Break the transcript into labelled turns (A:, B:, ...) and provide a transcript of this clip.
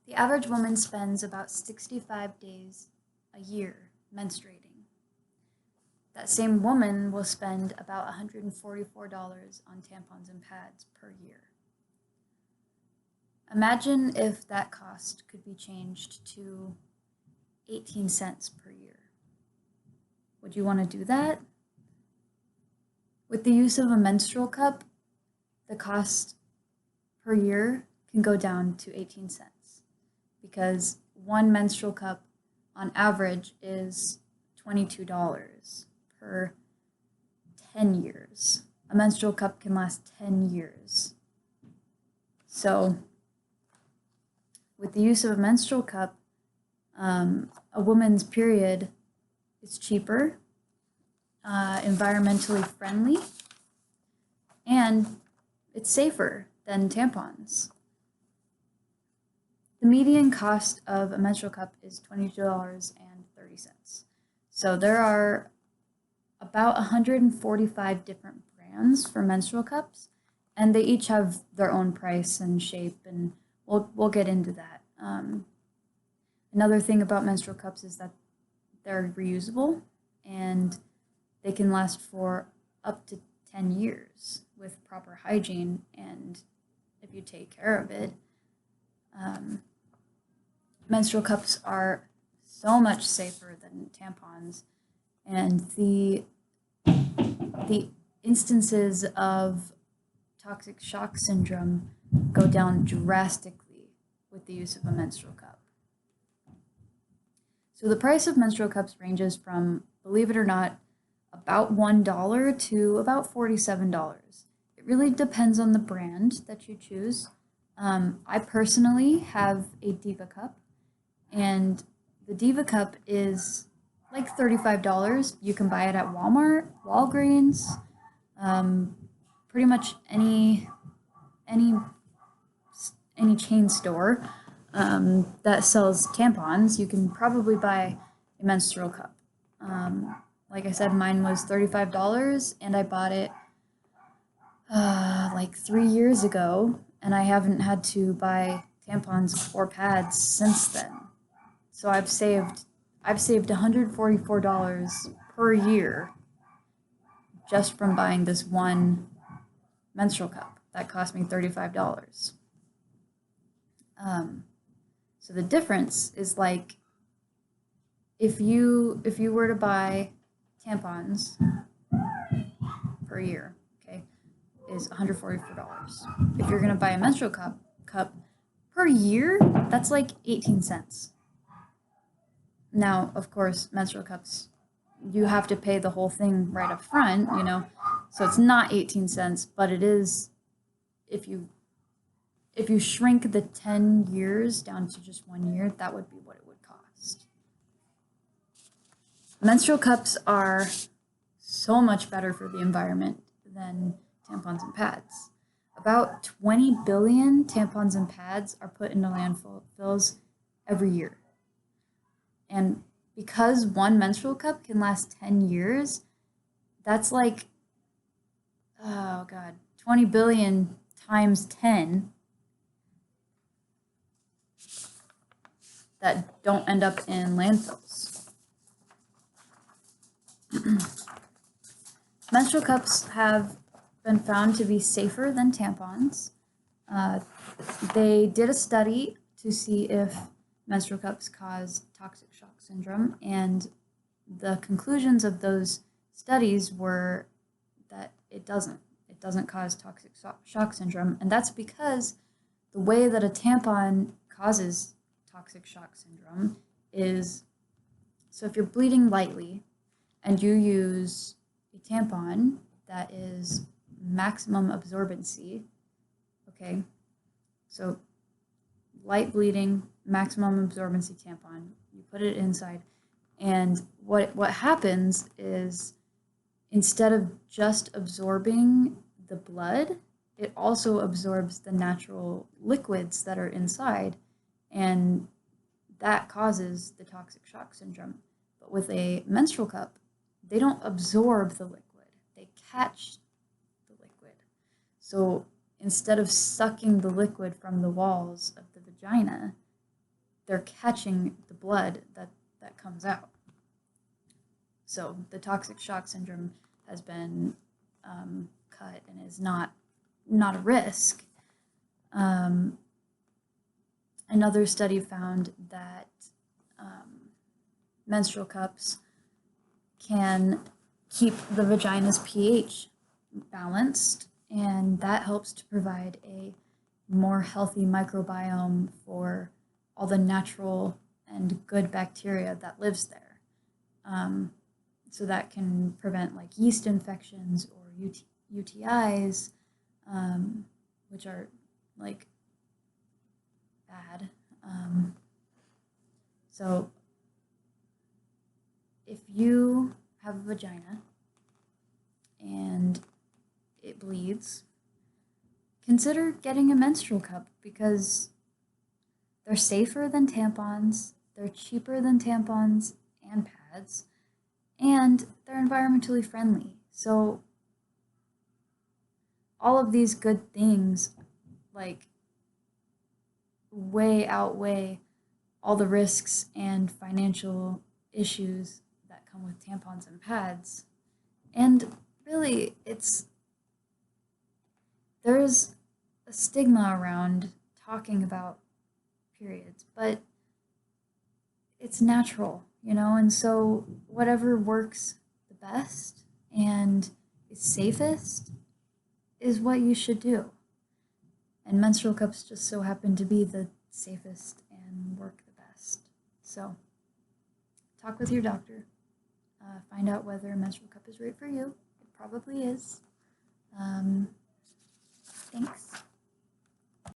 A: The average woman spends about 65 days a year menstruating. That same woman will spend about $144 on tampons and pads per year. Imagine if that cost could be changed to 18 cents per year. Would you want to do that? With the use of a menstrual cup, the cost per year can go down to 18 cents because one menstrual cup on average is $22 per 10 years. A menstrual cup can last 10 years. So with the use of a menstrual cup, a woman's period is cheaper, environmentally friendly, and it's safer than tampons. The median cost of a menstrual cup is $22.30. So there are about 145 different brands for menstrual cups, and they each have their own price and shape, and we'll get into that. Another thing about menstrual cups is that they're reusable and they can last for up to 10 years with proper hygiene and if you take care of it. Menstrual cups are so much safer than tampons, and the instances of toxic shock syndrome go down drastically with the use of a menstrual cup. So the price of menstrual cups ranges from, believe it or not, about $1 to about $47. It really depends on the brand that you choose. I personally have a Diva cup, and the Diva cup is like $35. You can buy it at Walmart, Walgreens, pretty much any chain store that sells tampons. You can probably buy a menstrual cup. Like I said, mine was $35, and I bought it like 3 years ago, and I haven't had to buy tampons or pads since then. So I've saved $144 per year just from buying this one menstrual cup that cost me $35. So the difference is like if you were to buy tampons per year, okay, is $144. If you're gonna buy a menstrual cup per year, that's like 18 cents. Now, of course, menstrual cups, you have to pay the whole thing right up front, so it's not 18 cents, but it is if you shrink the 10 years down to just 1 year, that would be what it would cost. Menstrual cups are so much better for the environment than tampons and pads. About 20 billion tampons and pads are put into landfills every year. And because one menstrual cup can last 10 years, that's like, 20 billion times 10 that don't end up in landfills. Menstrual cups have been found to be safer than tampons. They did a study to see if menstrual cups cause toxic shock syndrome, and the conclusions of those studies were that it doesn't cause toxic shock syndrome, and that's because the way that a tampon causes toxic shock syndrome is, so if you're bleeding lightly and you use a tampon that is maximum absorbency, okay, so light bleeding, maximum absorbency tampon, you put it inside, and what happens is instead of just absorbing the blood, it also absorbs the natural liquids that are inside, and that causes the toxic shock syndrome. But with a menstrual cup, they don't absorb the liquid, they catch the liquid. So instead of sucking the liquid from the walls of the vagina, they're catching the blood that comes out. So the toxic shock syndrome has been cut and is not a risk. Another study found that menstrual cups can keep the vagina's pH balanced, and that helps to provide a more healthy microbiome for all the natural and good bacteria that lives there. So that can prevent like yeast infections or UTIs, which are like bad. So if you have a vagina and it bleeds, consider getting a menstrual cup because they're safer than tampons, they're cheaper than tampons and pads, and they're environmentally friendly. So all of these good things like way outweigh all the risks and financial issues that come with tampons and pads. And really, there's a stigma around talking about periods, but it's natural, and so whatever works the best and is safest is what you should do. And menstrual cups just so happen to be the safest and work the best. So talk with your doctor. Find out whether a menstrual cup is right for you. It probably is. Thanks.